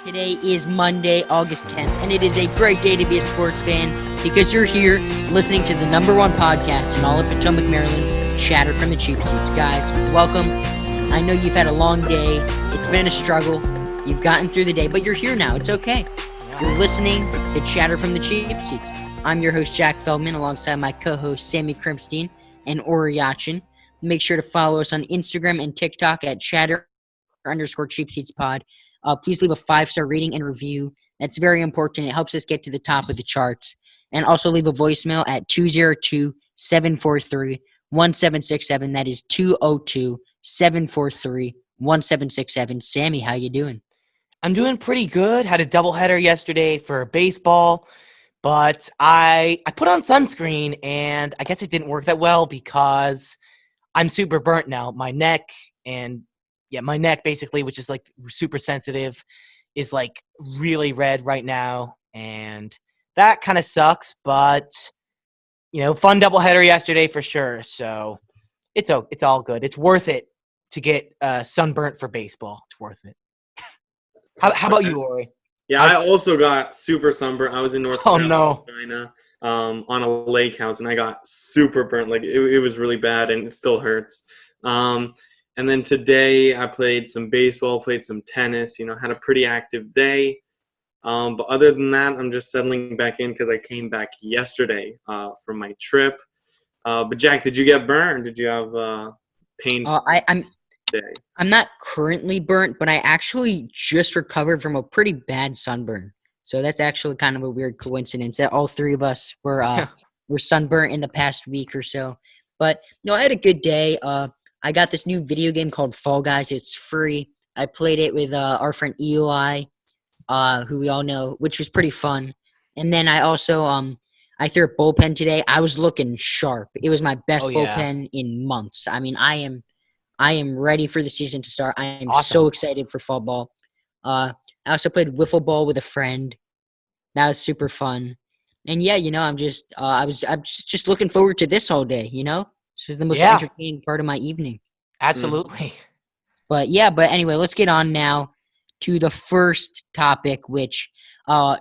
Today is Monday, August 10th, and it is a great day to be a sports fan because you're here listening to the number one podcast in all of Potomac, Maryland, Chatter from the Cheap Seats. Guys, welcome. I know you've had a long day. It's been a struggle. You've gotten through the day, but you're here now. It's okay. You're listening to Chatter from the Cheap Seats. I'm your host, Jack Feldman, alongside my co-host, Sammy Krimstein and Ori Yachin. Make sure to follow us on Instagram and TikTok at chatter_cheapseatspod. Please leave a 5-star rating and review. That's very important. It helps us get to the top of the charts. And also leave a voicemail at 202-743-1767. That is 202-743-1767. Sammy, how you doing? I'm doing pretty good. Had a doubleheader yesterday for baseball, but I put on sunscreen, and I guess it didn't work that well because I'm super burnt now. My neck basically, which is like super sensitive, is like really red right now, and that kind of sucks. But fun doubleheader yesterday for sure. So it's all good. It's worth it to get sunburnt for baseball. It's worth it. How about you, Ori? Yeah, I also got super sunburnt. I was in North Carolina on a lake house, and I got super burnt. Like it was really bad, and it still hurts. And then today I played some baseball, played some tennis, had a pretty active day. But other than that, I'm just settling back in because I came back yesterday from my trip. But Jack, did you get burned? Did you have pain day? I'm not currently burnt, but I actually just recovered from a pretty bad sunburn. So that's actually kind of a weird coincidence that all three of us were sunburnt in the past week or so. But I had a good day. I got this new video game called Fall Guys. It's free. I played it with our friend Eli, who we all know, which was pretty fun. And then I also I threw a bullpen today. I was looking sharp. It was my best bullpen in months. I mean, I am ready for the season to start. I am so excited for fall ball. I also played wiffle ball with a friend. That was super fun. And yeah, I'm just I'm just looking forward to this all day. This is the most entertaining part of my evening. Absolutely. But anyway, let's get on now to the first topic, which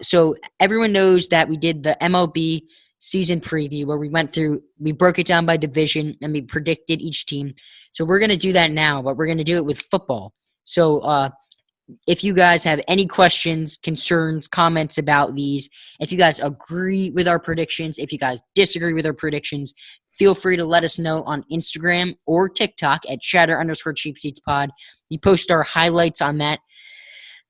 so everyone knows that we did the MLB season preview where we broke it down by division and we predicted each team. So we're going to do that now, but we're going to do it with football. So if you guys have any questions, concerns, comments about these, if you guys agree with our predictions, if you guys disagree with our predictions, feel free to let us know on Instagram or TikTok at chatter_cheapseatspod. We post our highlights on that.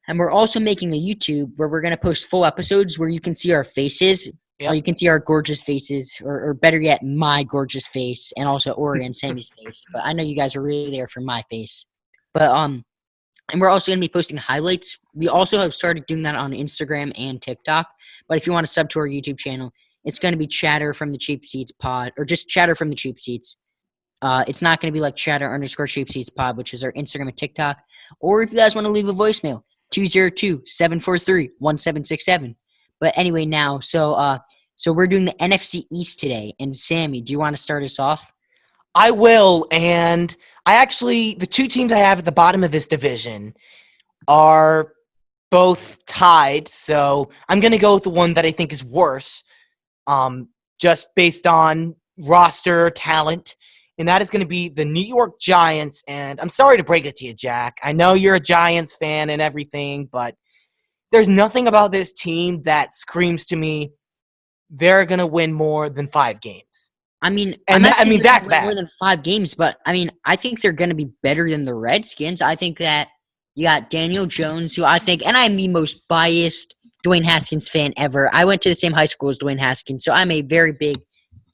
And we're also making a YouTube where we're going to post full episodes where you can see our faces. Yep. Or you can see our gorgeous faces, or better yet, my gorgeous face, and also Ori and Sammy's face. But I know you guys are really there for my face. But and we're also going to be posting highlights. We also have started doing that on Instagram and TikTok. But if you want to sub to our YouTube channel, it's going to be Chatter from the Cheap Seats Pod, or just Chatter from the Cheap Seats. It's not going to be like Chatter_Cheap Seats Pod, which is our Instagram and TikTok. Or if you guys want to leave a voicemail, 202-743-1767. But anyway, now, so we're doing the NFC East today. And Sammy, do you want to start us off? I will. And the two teams I have at the bottom of this division are both tied. So I'm going to go with the one that I think is worse, just based on roster talent. And that is going to be the New York Giants. And I'm sorry to break it to you, Jack. I know you're a Giants fan and everything, but there's nothing about this team that screams to me they're going to win more than 5 games. I mean, that's bad. More than 5 games, but I think they're going to be better than the Redskins. I think that you got Daniel Jones, who I think, and I'm the most biased Dwayne Haskins fan ever. I went to the same high school as Dwayne Haskins, so I'm a very big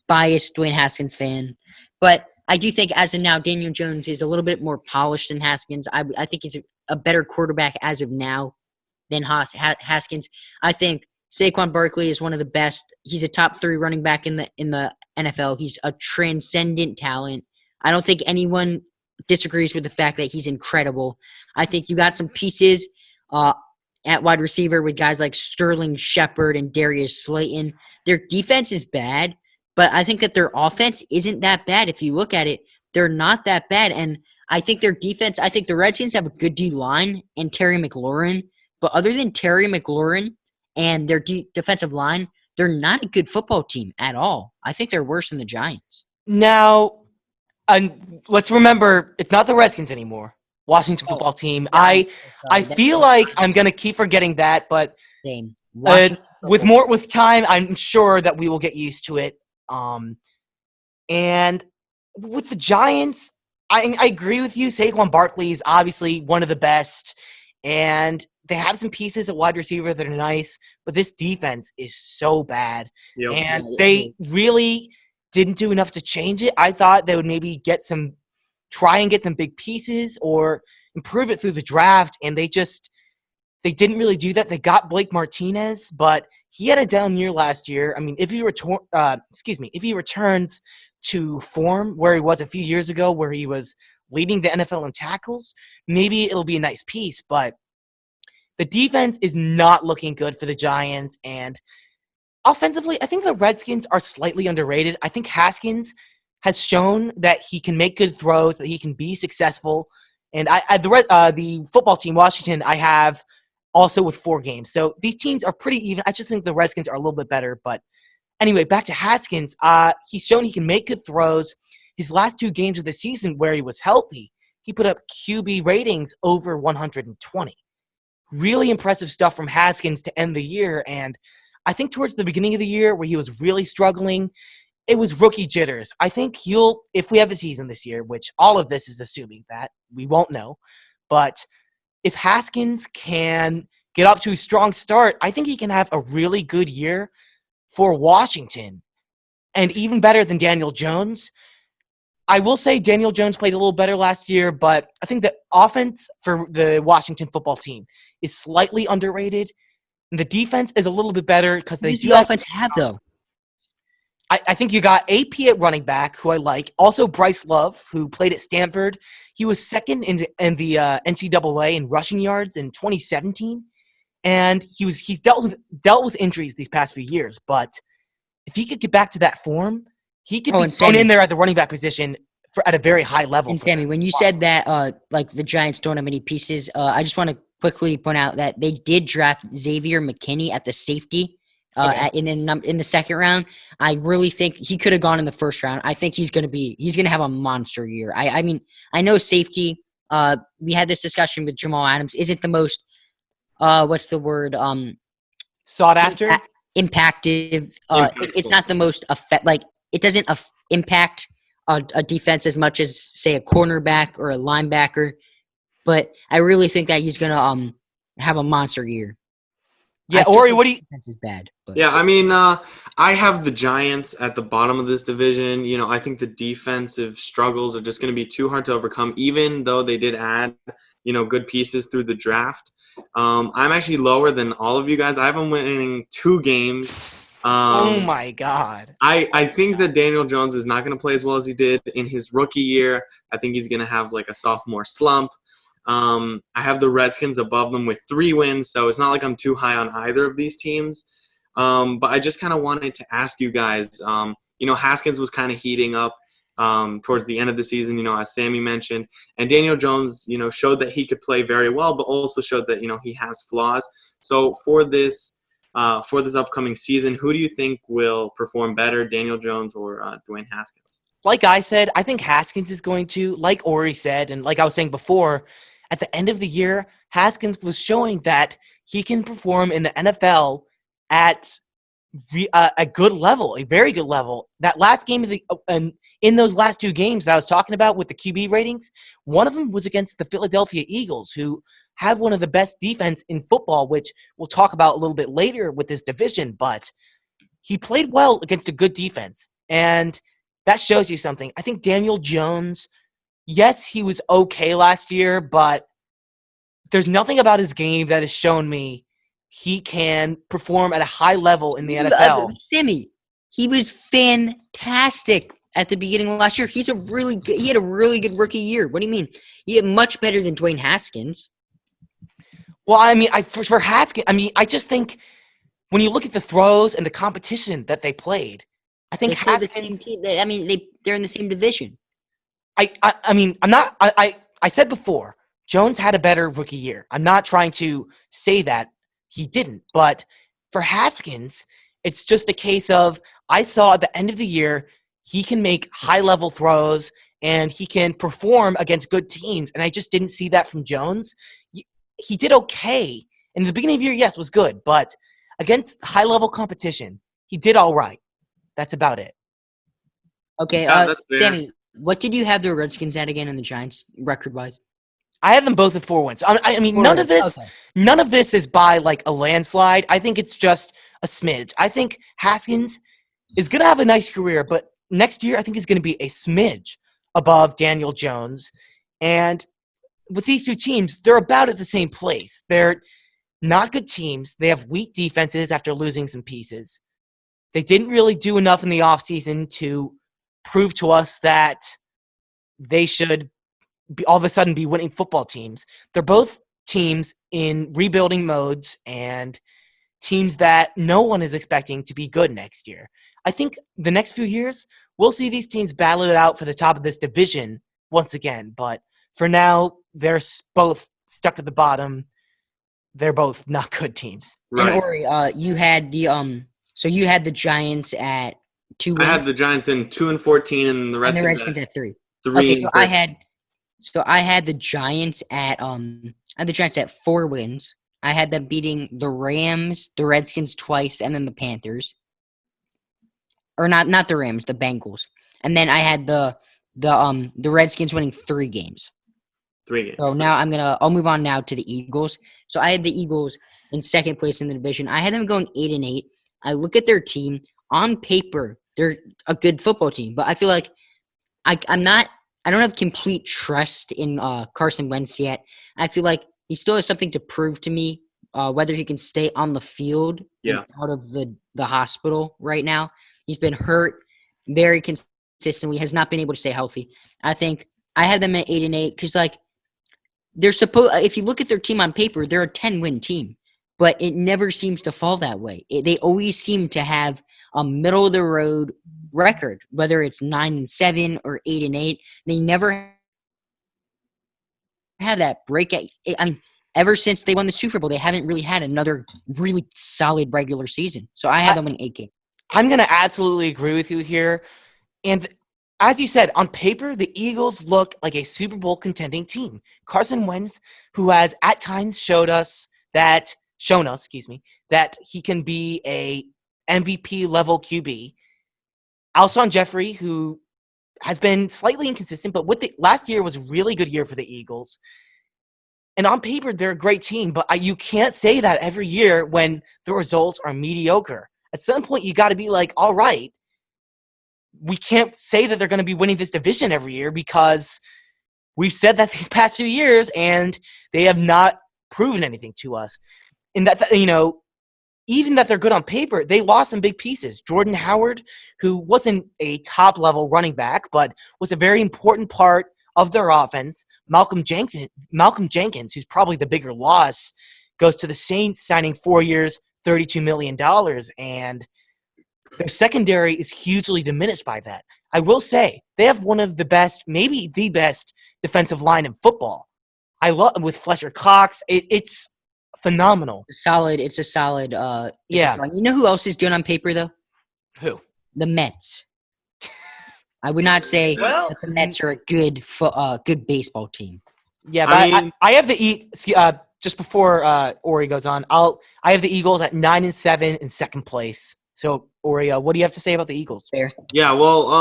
biased Dwayne Haskins fan. But I do think as of now, Daniel Jones is a little bit more polished than Haskins. I think he's a better quarterback as of now than Haskins. I think Saquon Barkley is one of the best. He's a top 3 running back in the NFL. He's a transcendent talent. I don't think anyone disagrees with the fact that he's incredible. I think you got some pieces at wide receiver with guys like Sterling Shepard and Darius Slayton. Their defense is bad, but I think that their offense isn't that bad. If you look at it, they're not that bad. And I think their defense. I think the Redskins have a good D line and Terry McLaurin, but other than Terry McLaurin and their defensive line, they're not a good football team at all. I think they're worse than the Giants. Now, let's remember, it's not the Redskins anymore. Washington football team. Yeah, I'm so I sorry. feel like I'm gonna keep forgetting that, but Same. Washington with time, I'm sure that we will get used to it. And with the Giants, I agree with you. Saquon Barkley is obviously one of the best, and they have some pieces at wide receiver that are nice, but this defense is so bad. Yep. And they really didn't do enough to change it. I thought they would maybe try and get some big pieces or improve it through the draft, and they didn't really do that. They got Blake Martinez, but he had a down year last year. I mean, if he returns to form where he was a few years ago, where he was leading the NFL in tackles, maybe it'll be a nice piece. But the defense is not looking good for the Giants, and offensively, I think the Redskins are slightly underrated. I think Haskins has shown that he can make good throws, that he can be successful. And the football team, Washington, I have also with 4 games. So these teams are pretty even. I just think the Redskins are a little bit better. But anyway, back to Haskins. He's shown he can make good throws. His last 2 games of the season where he was healthy, he put up QB ratings over 120. Really impressive stuff from Haskins to end the year. And I think towards the beginning of the year where he was really struggling, it was rookie jitters. I think if we have a season this year, which all of this is assuming that, we won't know, but if Haskins can get off to a strong start, I think he can have a really good year for Washington, and even better than Daniel Jones. I will say Daniel Jones played a little better last year, but I think the offense for the Washington football team is slightly underrated. And the defense is a little bit better because they do the offense have though. I think you got AP at running back, who I like. Also, Bryce Love, who played at Stanford. He was second in the NCAA in rushing yards in 2017, and he's dealt with injuries these past few years. But if he could get back to that form, he could be thrown in there at the running back position at a very high level. And Sammy, when you said that, like the Giants don't have any pieces, I just want to quickly point out that they did draft Xavier McKinney at the safety. In the second round. I really think he could have gone in the first round. I think he's going to have a monster year. I mean, I know safety. We had this discussion with Jamal Adams. Isn't the most what's the word? Sought after, impactive. It's not the most it doesn't impact a defense as much as say a cornerback or a linebacker. But I really think that he's going to have a monster year. Yeah, Ori, what do you? Defense is bad. But. Yeah, I mean, I have the Giants at the bottom of this division. You know, I think the defensive struggles are just going to be too hard to overcome, even though they did add, good pieces through the draft. I'm actually lower than all of you guys. I have them winning 2 games. Oh my God! I think that Daniel Jones is not going to play as well as he did in his rookie year. I think he's going to have like a sophomore slump. I have the Redskins above them with 3 wins, so it's not like I'm too high on either of these teams. But I just kind of wanted to ask you guys, Haskins was kind of heating up towards the end of the season, as Sammy mentioned. And Daniel Jones, showed that he could play very well, but also showed that, he has flaws. So for this upcoming season, who do you think will perform better, Daniel Jones or Dwayne Haskins? Like I said, I think Haskins is going to, like Ori said, and like I was saying before, at the end of the year, Haskins was showing that he can perform in the NFL at a good level, a very good level. That last game in those last 2 games that I was talking about with the QB ratings, one of them was against the Philadelphia Eagles, who have one of the best defense in football, which we'll talk about a little bit later with this division. But he played well against a good defense, and that shows you something. I think Daniel Jones, yes, he was okay last year, but there's nothing about his game that has shown me he can perform at a high level in the NFL. Sammy, he was fantastic at the beginning of last year. He had a really good rookie year. What do you mean? He had much better than Dwayne Haskins. Well, I mean, for Haskins, I just think when you look at the throws and the competition that they played, I think they play Haskins. the same team. They're in the same division. I mean, I'm not. I I said before, Jones had a better rookie year. I'm not trying to say that he didn't, but for Haskins, it's just a case of I saw at the end of the year he can make high-level throws and he can perform against good teams, and I just didn't see that from Jones. He did okay. In the beginning of the year, yes, was good, but against high-level competition, he did all right. That's about it. Okay, Yeah, that's fair. Sammy, what did you have the Redskins at again in the Giants record-wise? I had them both at 4 wins. I mean, 4 none wins. of this, Okay. none of this is by like a landslide. I think it's just a smidge. I think Haskins is going to have a nice career, but next year I think he's going to be a smidge above Daniel Jones. And with these two teams, they're about at the same place. They're not good teams. They have weak defenses after losing some pieces. They didn't really do enough in the offseason to prove to us that they should all of a sudden be winning football teams. They're both teams in rebuilding modes and teams that no one is expecting to be good next year. I think the next few years, we'll see these teams battle it out for the top of this division once again. But for now, they're both stuck at the bottom. They're both not good teams. And Right. Ori, you had the Giants at 2 I wins had the Giants in 2-14, and the and the Redskins Redskins at at 3. 3 Okay, and I had the Giants at I had the Giants at 4 wins. I had them beating the Rams, the Redskins twice, and then the Panthers. Or not the Rams, the Bengals. And then I had the Redskins winning 3 games. 3 games. So now I'll move on now to the Eagles. So I had the Eagles in second place in the division. I had them going 8-8. I look at their team on paper; they're a good football team, but I feel like I don't have complete trust in Carson Wentz yet. I feel like he still has something to prove to me, whether he can stay on the field and out of the hospital right now. He's been hurt very consistently, has not been able to stay healthy. I think I had them at 8-8 because they're supposed. If you look at their team on paper, they're a 10-win team, but it never seems to fall that way. They always seem to have a middle of the road record, whether it's 9-7 or 8-8. They never have that break. Ever since they won the Super Bowl, they haven't really had another really solid regular season. So I had them in 8 games. I'm going to absolutely agree with you here. And as you said, on paper, the Eagles look like a Super Bowl contending team. Carson Wentz, who has at times shown us that he can be a MVP level QB. Alshon Jeffrey, who has been slightly inconsistent, but last year was a really good year for the Eagles. And on paper, they're a great team, but you can't say that every year when the results are mediocre. At some point, you got to be like, all right, we can't say that they're going to be winning this division every year because we've said that these past few years and they have not proven anything to us. And that, even that they're good on paper, they lost some big pieces. Jordan Howard, who wasn't a top-level running back, but was a very important part of their offense. Malcolm Jenkins, who's probably the bigger loss, goes to the Saints, signing 4 years, $32 million, and their secondary is hugely diminished by that. I will say, they have one of the best, maybe the best defensive line in football. I love with Fletcher Cox. It's phenomenal. It's a solid. Yeah. You know who else is good on paper though? Who? The Mets. I would not say that the Mets are a good baseball team. Yeah, but I have the just before Ori goes on, I have the Eagles at 9-7 in second place. So Ori, what do you have to say about the Eagles? Fair. Yeah, well,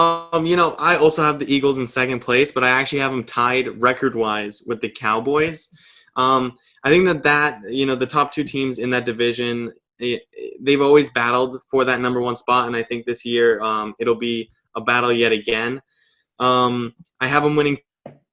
I also have the Eagles in second place, but I actually have them tied record-wise with the Cowboys. I think that the top 2 teams in that division, they've always battled for that number 1 spot, and I think this year it'll be a battle yet again. I have them winning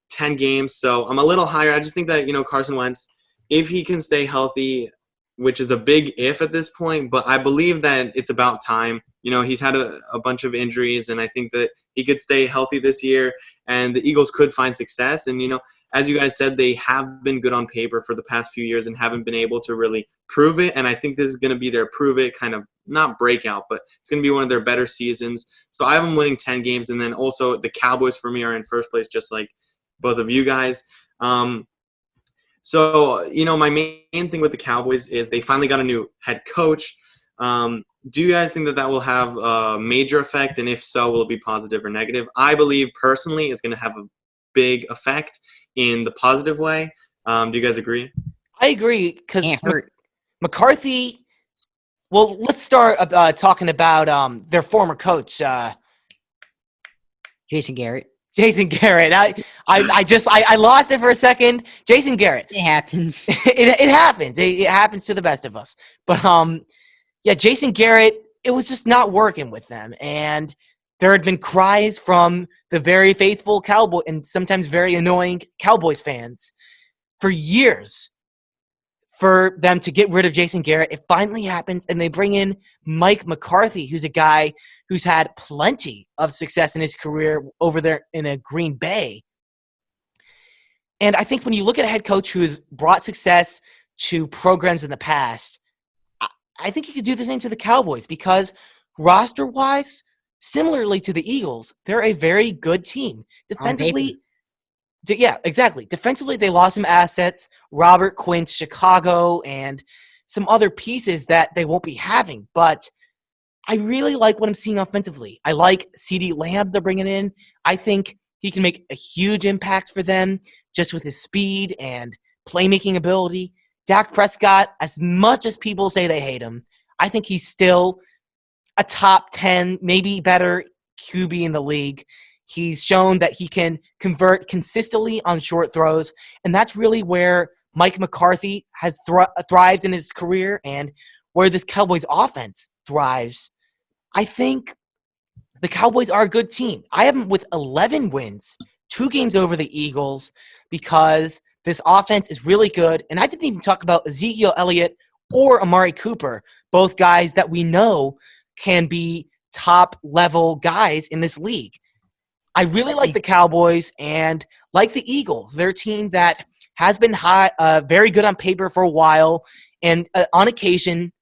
10 games, so I'm a little higher. I just think that, Carson Wentz, if he can stay healthy, which is a big if at this point, but I believe that it's about time. He's had a bunch of injuries, and I think that he could stay healthy this year, and the Eagles could find success. And, as you guys said, they have been good on paper for the past few years and haven't been able to really prove it, and I think this is going to be their prove it, kind of not breakout, but it's going to be one of their better seasons. So I have them winning 10 games, and then also the Cowboys for me are in first place, just like both of you guys. So, my main thing with the Cowboys is they finally got a new head coach. Do you guys think that will have a major effect? And if so, will it be positive or negative? I believe personally it's going to have a big effect in the positive way. Do you guys agree? I agree because Can't hurt. McCarthy. Well, let's start talking about their former coach, Jason Garrett. Jason Garrett. I lost it for a second. Jason Garrett. It happens. It happens. It happens to the best of us. But yeah, Jason Garrett. It was just not working with them, and there had been cries from the very faithful Cowboy and sometimes very annoying Cowboys fans for years for them to get rid of Jason Garrett. It finally happens, and they bring in Mike McCarthy, who's a guy who's had plenty of success in his career over there in Green Bay. And I think when you look at a head coach who has brought success to programs in the past, I think you could do the same to the Cowboys because roster-wise, similarly to the Eagles, they're a very good team. Defensively, yeah, exactly. Defensively, they lost some assets, Robert Quinn, Chicago, and some other pieces that they won't be having. But I really like what I'm seeing offensively. I like CeeDee Lamb they're bringing in. I think he can make a huge impact for them just with his speed and playmaking ability. Dak Prescott, as much as people say they hate him, I think he's still a top 10, maybe better QB in the league. He's shown that he can convert consistently on short throws, and that's really where Mike McCarthy has thrived in his career and where this Cowboys offense thrives. I think the Cowboys are a good team. I have them with 11 wins, 2 games over the Eagles, because this offense is really good. And I didn't even talk about Ezekiel Elliott or Amari Cooper, both guys that we know can be top-level guys in this league. I really like the Cowboys and like the Eagles. They're a team that has been very good on paper for a while and on occasion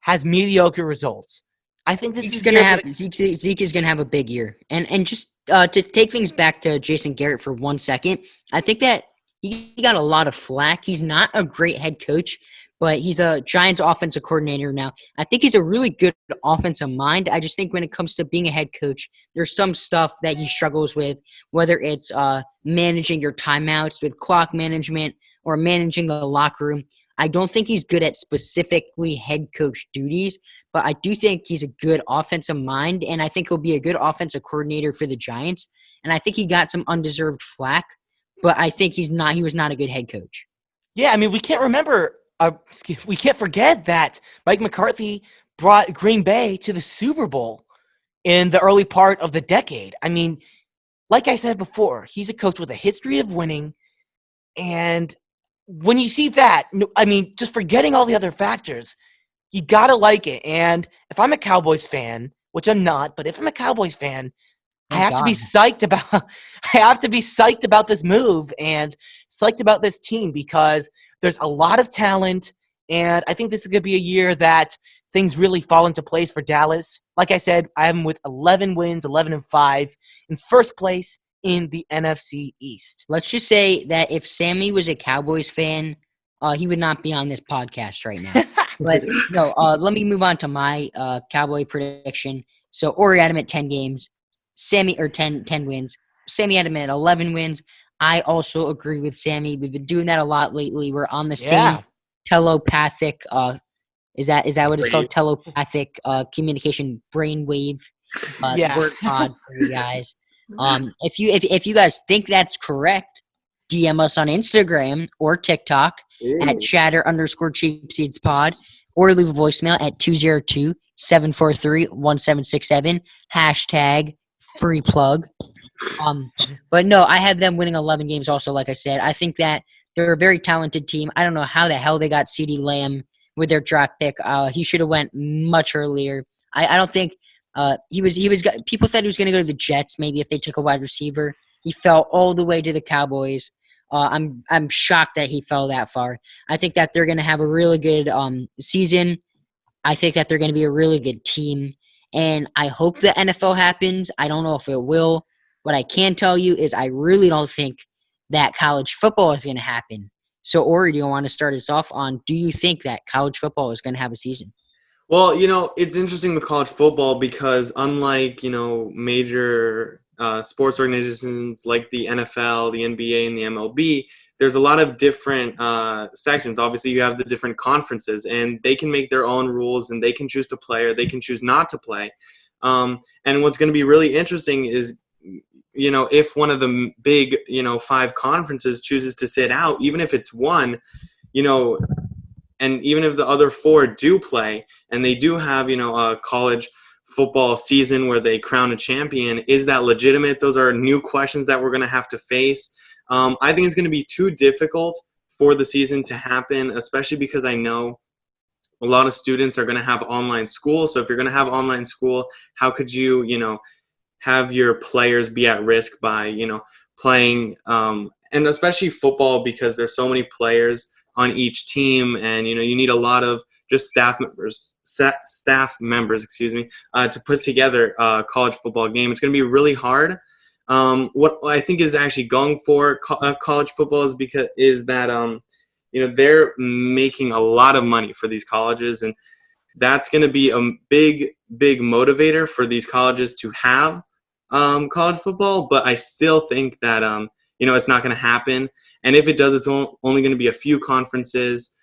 has mediocre results. I think this is going to have Zeke is going to have a big year. And just to take things back to Jason Garrett for 1 second, I think that he got a lot of flack. He's not a great head coach, but he's the Giants offensive coordinator now. I think he's a really good offensive mind. I just think when it comes to being a head coach, there's some stuff that he struggles with, whether it's managing your timeouts with clock management or managing the locker room. I don't think he's good at specifically head coach duties, but I do think he's a good offensive mind, and I think he'll be a good offensive coordinator for the Giants. And I think he got some undeserved flack, but I think he was not a good head coach. Yeah, I mean, we can't forget that Mike McCarthy brought Green Bay to the Super Bowl in the early part of the decade. I mean, like I said before, he's a coach with a history of winning. And when you see that, I mean, just forgetting all the other factors, you got to like it. And if I'm a Cowboys fan, which I'm not, but if I'm a Cowboys fan, I have to be psyched about this move and psyched about this team because there's a lot of talent, and I think this is going to be a year that things really fall into place for Dallas. Like I said, I have them with 11 wins, 11-5, in first place in the NFC East. Let's just say that if Sammy was a Cowboys fan, he would not be on this podcast right now. But no, let me move on to my Cowboy prediction. So Ori had him at 10 games. 10 wins. Sammy had him at 11 wins. I also agree with Sammy. We've been doing that a lot lately. We're on the same telepathic is that what it's called? Telepathic communication brainwave word pod for you guys. If you guys think that's correct, DM us on Instagram or TikTok at chatter_cheapseedspod or leave a voicemail at 202-743-1767 #free plug. But no, I have them winning 11 games also, like I said. I think that they're a very talented team. I don't know how the hell they got CeeDee Lamb with their draft pick. He should have went much earlier. I don't think he was people thought he was going to go to the Jets maybe if they took a wide receiver. He fell all the way to the Cowboys. I'm shocked that he fell that far. I think that they're going to have a really good season. I think that they're going to be a really good team. And I hope the NFL happens. I don't know if it will. What I can tell you is I really don't think that college football is going to happen. So, Ori, do you want to start us off on, do you think that college football is going to have a season? Well, it's interesting with college football because unlike, major sports organizations like the NFL, the NBA, and the MLB, there's a lot of different sections. Obviously, you have the different conferences, and they can make their own rules, and they can choose to play or they can choose not to play. And what's going to be really interesting is, if one of the big, 5 conferences chooses to sit out, even if it's one, and even if the other 4 do play and they do have, a college football season where they crown a champion, is that legitimate? Those are new questions that we're going to have to face. I think it's going to be too difficult for the season to happen, especially because I know a lot of students are going to have online school. So if you're going to have online school, how could you, have your players be at risk by, playing, and especially football because there's so many players on each team, and you need a lot of just staff members, to put together a college football game. It's going to be really hard. What I think is actually going for college football is that they're making a lot of money for these colleges, and that's going to be a big motivator for these colleges to have college football. But I still think that it's not going to happen. And if it does, it's only going to be a few conferences.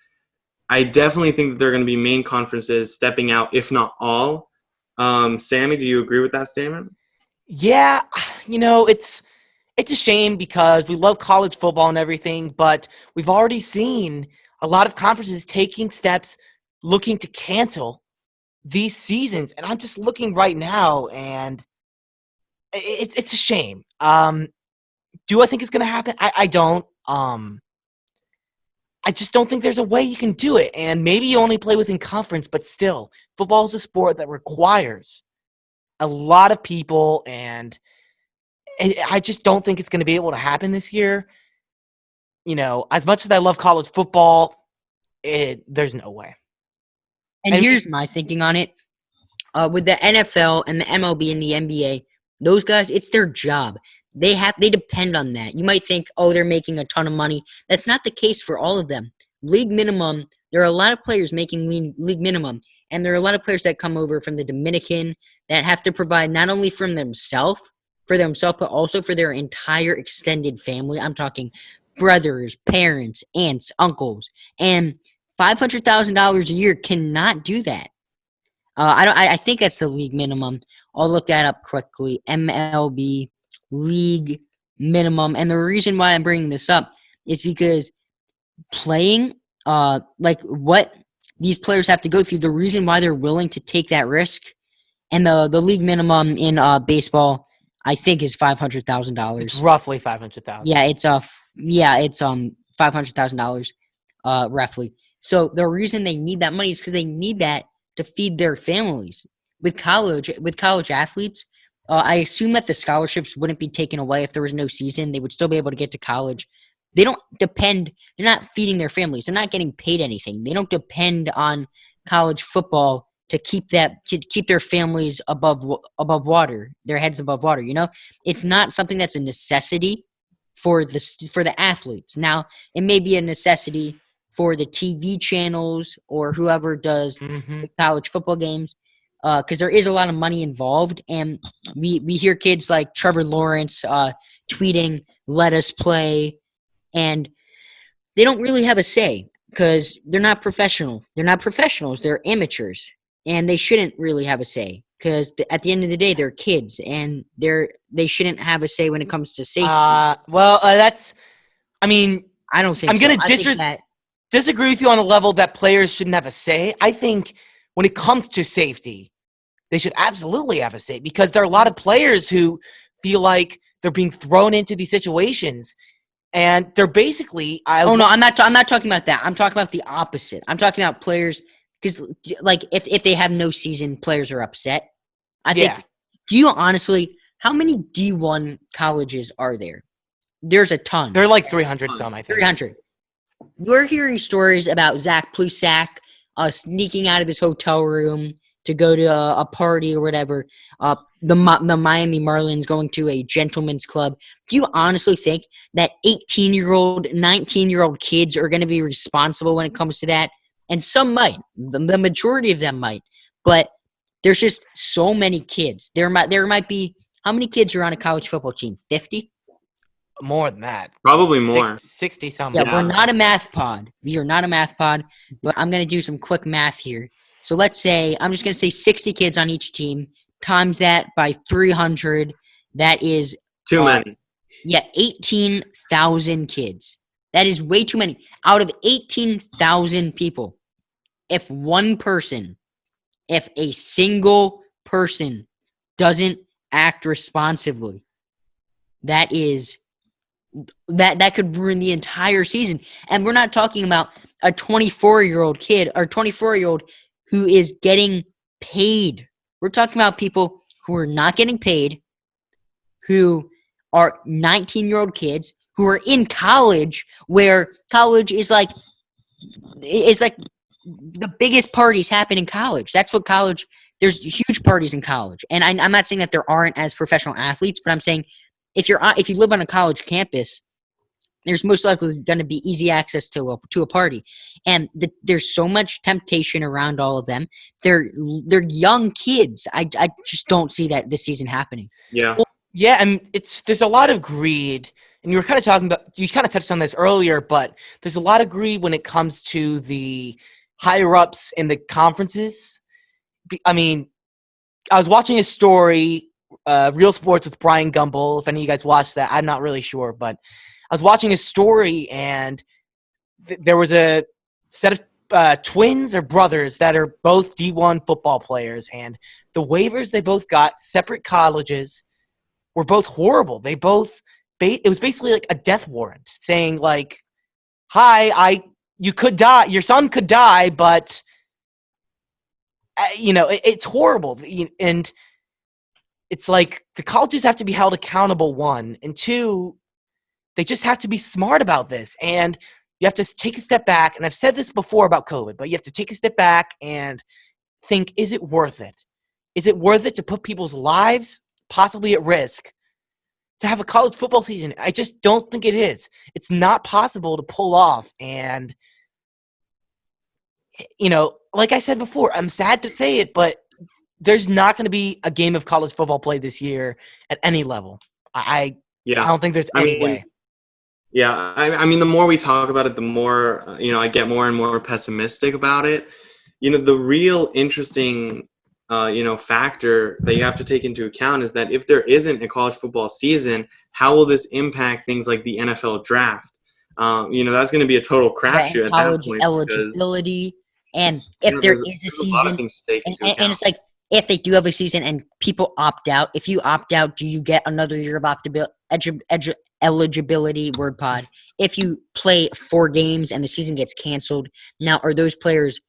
I definitely think that there are going to be main conferences stepping out, if not all. Sammy, do you agree with that statement? Yeah, it's a shame because we love college football and everything, but we've already seen a lot of conferences taking steps looking to cancel these seasons. And I'm just looking right now, and it's a shame. Do I think it's going to happen? I don't. I just don't think there's a way you can do it. And maybe you only play within conference, but still, football is a sport that requires a lot of people, and I just don't think it's going to be able to happen this year. As much as I love college football, there's no way. And here's my thinking on it. With the NFL and the MLB and the NBA, those guys, it's their job. They depend on that. You might think, oh, they're making a ton of money. That's not the case for all of them. League minimum, there are a lot of players making league minimum, and there are a lot of players that come over from the Dominican that have to provide not only for themselves, but also for their entire extended family. I'm talking brothers, parents, aunts, uncles, and $500,000 a year cannot do that. I think that's the league minimum. I'll look that up quickly. MLB league minimum. And the reason why I'm bringing this up is because playing, like what these players have to go through, the reason why they're willing to take that risk, and the league minimum in baseball, I think, is $500,000. It's roughly $500,000. Yeah, it's $500,000, roughly. So the reason they need that money is because they need that to feed their families. With college athletes, I assume that the scholarships wouldn't be taken away if there was no season. They would still be able to get to college. They don't depend. They're not feeding their families. They're not getting paid anything. They don't depend on college football to keep their families above water, their heads above water. It's not something that's a necessity for the athletes. Now, it may be a necessity for the TV channels or whoever does the college football games, because there is a lot of money involved, and we hear kids like Trevor Lawrence tweeting, "Let us play," and they don't really have a say because they're not professional. They're not professionals. They're amateurs, and they shouldn't really have a say because at the end of the day, they're kids, and they shouldn't have a say when it comes to safety. That's. I mean, I don't think I'm so. going to disagree with you on a level that players shouldn't have a say. I think when it comes to safety, they should absolutely have a say because there are a lot of players who feel like they're being thrown into these situations, and they're basically. I'm not talking about that. I'm talking about the opposite. I'm talking about players because, like, if they have no season, players are upset. I think. Do you honestly? How many D1 colleges are there? There's a ton. They're like 300 some, I think. 300. We're hearing stories about Zach Plusak sneaking out of his hotel room to go to a party or whatever. The Miami Marlins going to a gentleman's club. Do you honestly think that 18-year-old, 19-year-old kids are going to be responsible when it comes to that? And some might. The majority of them might. But there's just so many kids. There might be – how many kids are on a college football team? 50? More than that. Probably more. 60 something. Yeah, we're not a math pod. We are not a math pod, but I'm going to do some quick math here. So let's say, I'm just going to say 60 kids on each team, times that by 300. That is Too many. Yeah, 18,000 kids. That is way too many. Out of 18,000 people, if a single person doesn't act responsibly, that could ruin the entire season. And we're not talking about a 24-year-old kid or 24-year-old who is getting paid. We're talking about people who are not getting paid, who are 19-year-old kids who are in college, where college is like the biggest parties happen in college. That's what college. There's huge parties in college, and I'm not saying that there aren't as professional athletes, but I'm saying if you live on a college campus, there's most likely going to be easy access to a party, and there's so much temptation around all of them. They're young kids. I just don't see that this season happening. Yeah. Well, yeah, and there's a lot of greed, and you kind of touched on this earlier, but there's a lot of greed when it comes to the higher ups in the conferences. I mean, I was watching a story, Real Sports with Brian Gumbel. If any of you guys watched that, I'm not really sure, but I was watching a story, and there was a set of twins or brothers that are both D1 football players, and the waivers they both got, separate colleges, were both horrible. They both it was basically like a death warrant saying like, "Hi, you could die. Your son could die, but it's horrible." And it's like the colleges have to be held accountable, one, and two, they just have to be smart about this. And you have to take a step back. And I've said this before about COVID, but you have to take a step back and think, is it worth it? Is it worth it to put people's lives possibly at risk to have a college football season? I just don't think it is. It's not possible to pull off. And, like I said before, I'm sad to say it, but there's not going to be a game of college football played this year at any level. I don't think there's any way. Yeah, I mean, the more we talk about it, the more, I get more and more pessimistic about it. The real interesting, factor that you have to take into account is that if there isn't a college football season, how will this impact things like the NFL draft? That's going to be a total crapshoot at that point. Eligibility, and if there is a season, and it's like, if they do have a season and people opt out, if you opt out, do you get another year of eligibility? Word pod. If you play 4 games and the season gets canceled, now do those players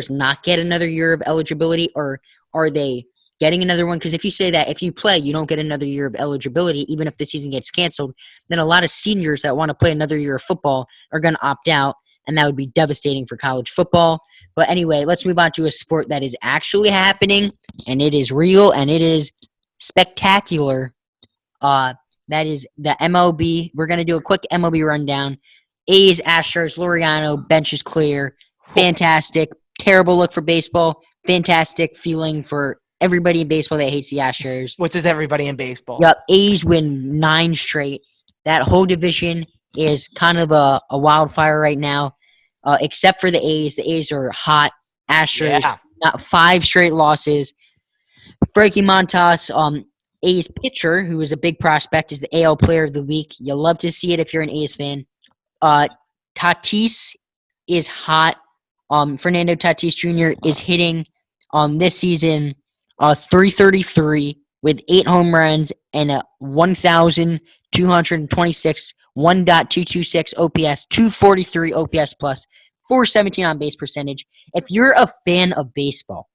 not get another year of eligibility, or are they getting another one? Because if you say that if you play, you don't get another year of eligibility, even if the season gets canceled, then a lot of seniors that want to play another year of football are going to opt out, and that would be devastating for college football. But anyway, let's move on to a sport that is actually happening, and it is real, and it is spectacular. That is the MLB. We're going to do a quick MLB rundown. A's, Astros, Laureano, bench is clear. Fantastic. Terrible look for baseball. Fantastic feeling for everybody in baseball that hates the Astros. Which is everybody in baseball. Yep. A's win 9 straight. That whole division is kind of a wildfire right now, except for the A's. The A's are hot. Astros, not 5 straight losses. Frankie Montas, A's pitcher, who is a big prospect, is the AL Player of the Week. You'll love to see it if you're an A's fan. Tatis is hot. Fernando Tatis Jr. is hitting this season 333 with 8 home runs and a 1,226 1.226 OPS, 243 OPS plus, 417 on base percentage. If you're a fan of baseball,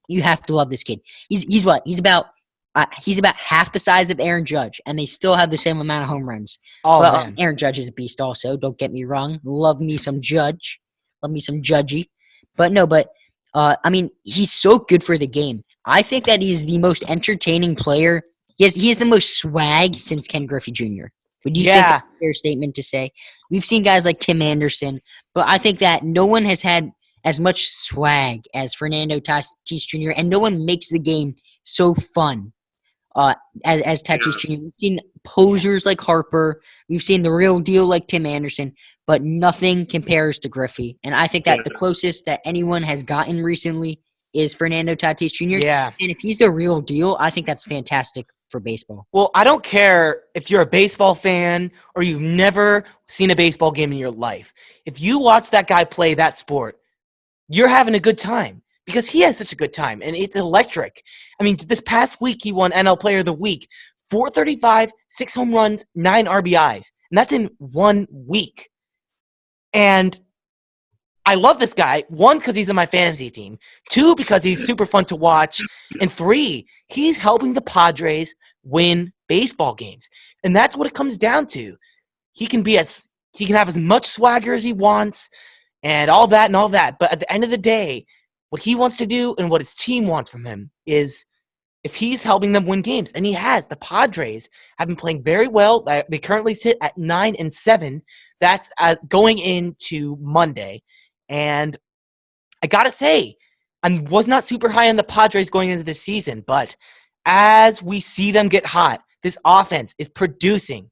you have to love this kid. He's what? He's about half the size of Aaron Judge, and they still have the same amount of home runs. Man. Aaron Judge is a beast also. Don't get me wrong. Love me some Judge. Love me some Judgy. But I mean, he's so good for the game. I think that he's the most entertaining player. He has the most swag since Ken Griffey Jr. Would you think Yeah, that's a fair statement to say? We've seen guys like Tim Anderson, but I think that no one has had as much swag as Fernando Tatis Jr., and no one makes the game so fun uh, as Tatis Yeah. Jr. We've seen posers like Harper. We've seen the real deal like Tim Anderson, but nothing compares to Griffey. And I think that the Yeah. closest that anyone has gotten recently is Fernando Tatis Jr. yeah. And if he's the real deal, I think that's fantastic for baseball. Well, I don't care if you're a baseball fan or you've never seen a baseball game in your life. If you watch that guy play that sport, you're having a good time because he has such a good time and it's electric. I mean, this past week he won NL Player of the Week, 435, 6 home runs, 9 RBIs, and that's in 1 week. And I love this guy. 1, because he's in my fantasy team. 2, because he's super fun to watch. And 3, he's helping the Padres win baseball games. And that's what it comes down to. He can have as much swagger as he wants and all that. But at the end of the day, what he wants to do and what his team wants from him is if he's helping them win games, and he has. The Padres have been playing very well. They currently sit at 9-7. That's going into Monday. And I got to say, I was not super high on the Padres going into this season, but as we see them get hot, this offense is producing.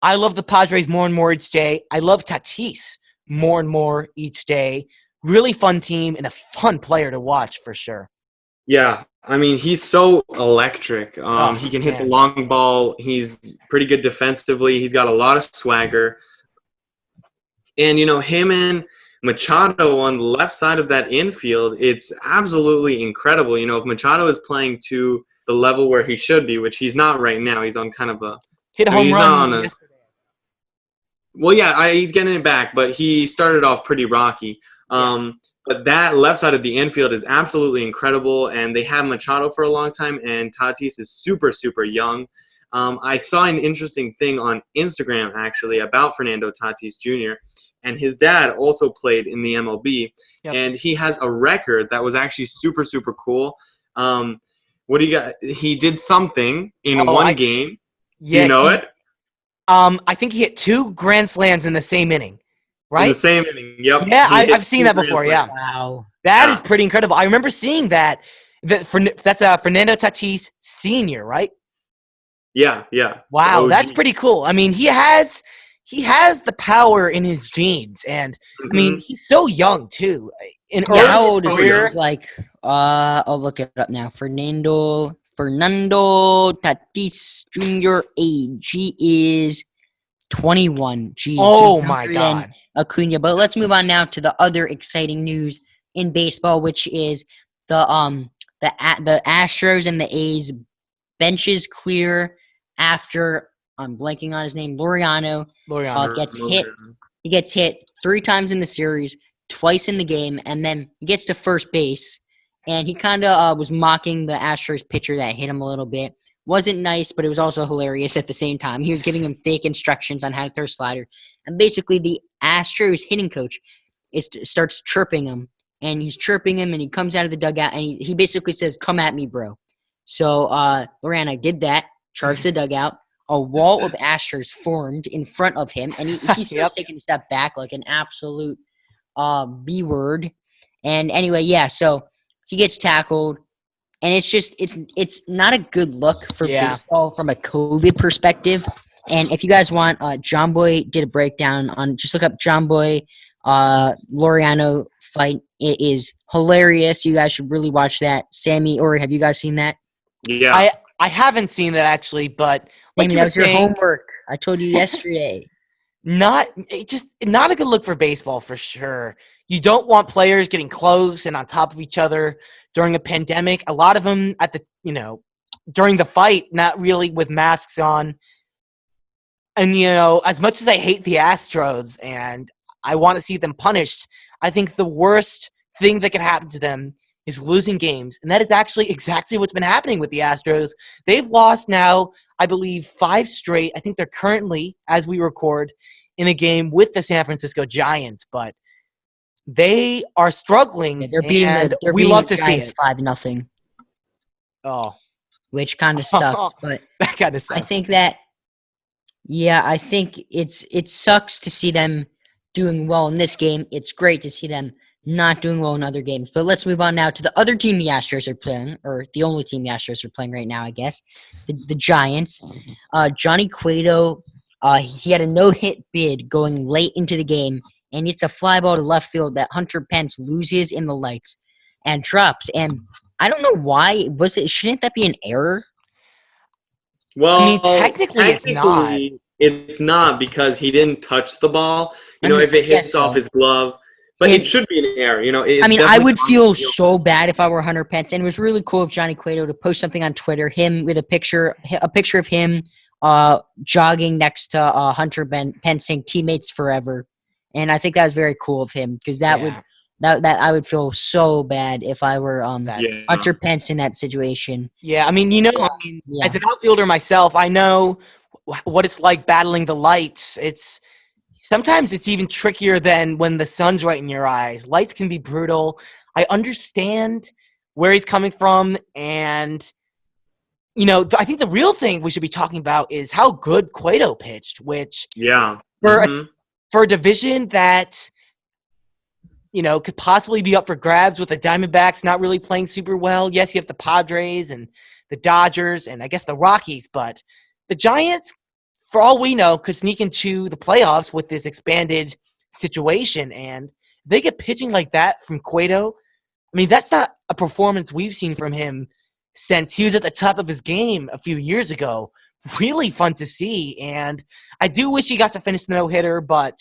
I love the Padres more and more each day. I love Tatis more and more each day. Really fun team and a fun player to watch for sure. Yeah, I mean, he's so electric. He can hit the long ball. He's pretty good defensively. He's got a lot of swagger. And, him and Machado on the left side of that infield, it's absolutely incredible. If Machado is playing to the level where he should be, which he's not right now, he's on kind of a hit a home run yesterday. Well, yeah, he's getting it back, but he started off pretty rocky. But that left side of the infield is absolutely incredible, and they have Machado for a long time, and Tatis is super, super young. I saw an interesting thing on Instagram, actually, about Fernando Tatis Jr., and his dad also played in the MLB, and he has a record that was actually super, super cool. What do you got? He did something in one game. Yeah, do you know it? I think he hit 2 grand slams in the same inning, right? In the same inning, yep. Yeah, I've seen that before, yeah. Wow. That is pretty incredible. I remember seeing that. That's Fernando Tatis Sr., right? Yeah. Wow, that's pretty cool. I mean, he has the power in his genes, and I mean, he's so young too. How old is he? He's like, I'll look it up now. Fernando Tatis Jr. age. He is 21. Jeez. Oh my God. Acuna. But let's move on now to the other exciting news in baseball, which is the Astros and the A's benches clear after I'm blanking on his name. Laureano gets hit. He gets hit 3 times in the series, twice in the game, and then he gets to first base. And he kind of was mocking the Astros pitcher that hit him a little bit. Wasn't nice, but it was also hilarious at the same time. He was giving him fake instructions on how to throw a slider. And basically, the Astros hitting coach starts chirping him. And he's chirping him, and he comes out of the dugout, and he basically says, "Come at me, bro." So Lorana did that, charged the dugout. A wall of Astros formed in front of him, and he starts taking a step back like an absolute B word. And anyway, yeah, so he gets tackled, and it's not a good look for baseball from a COVID perspective. And if you guys want, John Boy did a breakdown on, just look up John Boy Laureano fight. It is hilarious. You guys should really watch that. Sammy, Ori, have you guys seen that? Yeah. I haven't seen that actually, but like Sammy, that was your homework. I told you yesterday. Not a good look for baseball for sure. You don't want players getting close and on top of each other during a pandemic. A lot of them during the fight, not really with masks on. And, as much as I hate the Astros and I want to see them punished, I think the worst thing that can happen to them is losing games. And that is actually exactly what's been happening with the Astros. They've lost now, I believe, 5 straight. I think they're currently, as we record, in a game with the San Francisco Giants. But they are struggling, Yeah, they're beating and they're we beating love the to see Giants it. 5-0, Oh, which kind of sucks. But that kind of I sucks. think that I think it sucks to see them doing well in this game. It's great to see them not doing well in other games. But let's move on now to the other team the Astros are playing, or the only team the Astros are playing right now, I guess. The Giants. Johnny Cueto, he had a no-hit bid going late into the game, and it's a fly ball to left field that Hunter Pence loses in the lights and drops. And I don't know why. Shouldn't that be an error? I mean, Well, technically, it's not. technically, it's not because he didn't touch the ball. I mean, If I it guess hits off so. his glove, but it should be an error. I It's mean, I definitely would on the feel field. so bad if I were Hunter Pence, and it was really cool of Johnny Cueto to post something on Twitter, him with a picture of him jogging next to Pence saying "teammates forever," and I think that was very cool of him because Yeah, that I would feel so bad if I were that's Yeah. Hunter Pence in that situation. yeah. I mean, Yeah, as an outfielder myself, I know what it's like battling the lights. Sometimes it's even trickier than when the sun's right in your eyes. Lights can be brutal. I understand where he's coming from, and I think the real thing we should be talking about is how good Cueto pitched, which Yeah. for a, hmm for a division that could possibly be up for grabs with the Diamondbacks not really playing super well. Yes, you have the Padres and the Dodgers and I guess the Rockies, but the Giants, for all we know, could sneak into the playoffs with this expanded situation. And they get pitching like that from Cueto. I mean, that's not a performance we've seen from him since he was at the top of his game a few years ago. Really fun to see. And I do wish he got to finish the no-hitter, but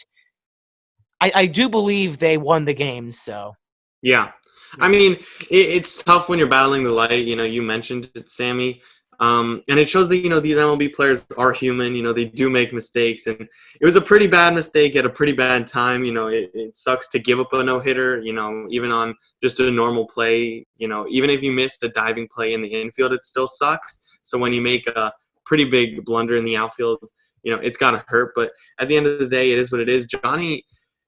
I do believe they won the game. So, Yeah. I mean, it's tough when you're battling the light. You mentioned it, Sammy. And it shows that, these MLB players are human. They do make mistakes. And it was a pretty bad mistake at a pretty bad time. It sucks to give up a no-hitter, even on just a normal play. Even if you missed a diving play in the infield, it still sucks. So when you make a pretty big blunder in the outfield, it's got to hurt. But at the end of the day, it is what it is. Johnny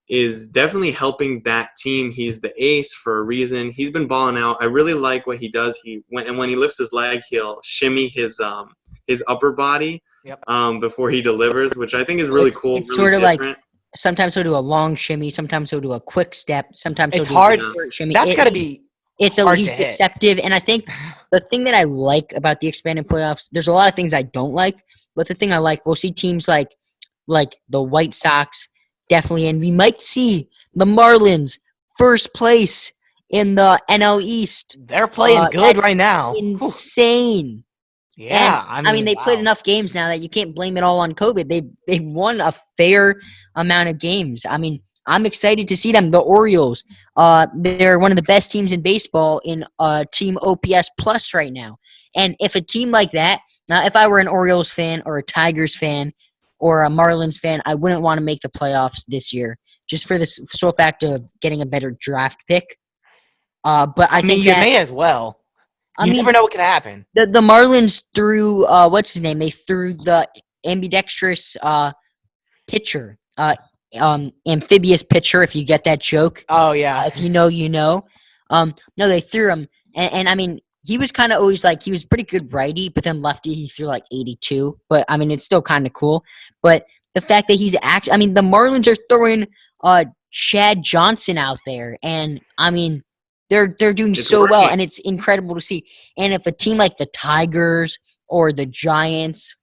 is definitely helping that team. He's the ace for a reason. He's been balling out. I really like what he does. When he lifts his leg, he'll shimmy his upper body yep. before he delivers, which I think is really cool. It's really sort of different. like sometimes he'll do a long shimmy, sometimes he'll do a quick step, sometimes he'll It's do hard. a short shimmy. That's got to be hard He's to hit. deceptive, and I think the thing that I like about the expanded playoffs, there's a lot of things I don't like, but the thing I like, we'll see teams like the White Sox definitely, and we might see the Marlins first place in the NL East. They're playing good That's right now. insane. Yeah, And I mean, they played wow. enough games now that you can't blame it all on COVID. They won a fair amount of games. I mean, I'm excited to see them. The Orioles, they're one of the best teams in baseball in team OPS plus right now. And if a team like that, now if I were an Orioles fan or a Tigers fan or a Marlins fan, I wouldn't want to make the playoffs this year just for this sole fact of getting a better draft pick. But I I mean, think you that may as well. I You mean never know what could happen. the Marlins threw what's his name? They threw the ambidextrous pitcher, amphibious pitcher. If you get that joke, Oh yeah. if you know, you know. No, they threw him, and I mean, he was kind of always like he was pretty good righty, but then lefty he threw like 82. But I mean, it's still kind of cool. But the fact that I mean, the Marlins are throwing Chad Johnson out there, and I mean, they're doing It's so well, working. and it's incredible to see. And if a team like the Tigers or the Giants,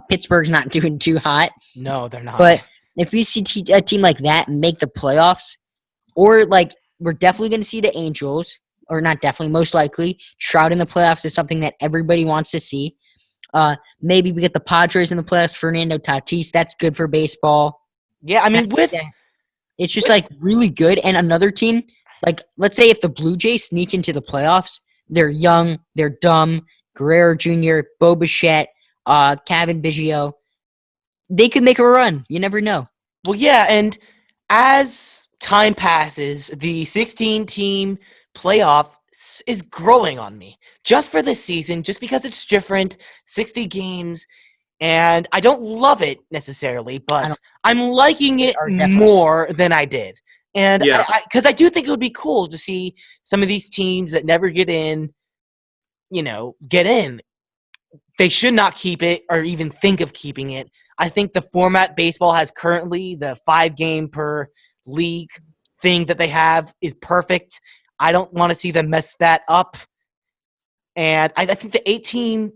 Pittsburgh's not doing too hot, No, they're not. but if we see a team like that make the playoffs, or like we're definitely going to see the Angels, or not definitely, most likely, Trout in the playoffs is something that everybody wants to see. Maybe we get the Padres in the playoffs, Fernando Tatis. That's good for baseball. Yeah, I mean, It's just like really good. And another team, like let's say if the Blue Jays sneak into the playoffs, they're young, they're dumb. Guerrero Jr., Bo Bichette, Kevin Biggio, they could make a run. You never know. well, yeah, and as time passes, the 16-team playoff is growing on me. Just for this season, just because it's different, 60 games, and I don't love it necessarily, but I'm liking it Are definitely- more than I did. And Yeah. because I do think it would be cool to see some of these teams that never get in, get in. They should not keep it or even think of keeping it. I think the format baseball has currently, the 5-game per league thing that they have, is perfect. I don't want to see them mess that up. And I think the 18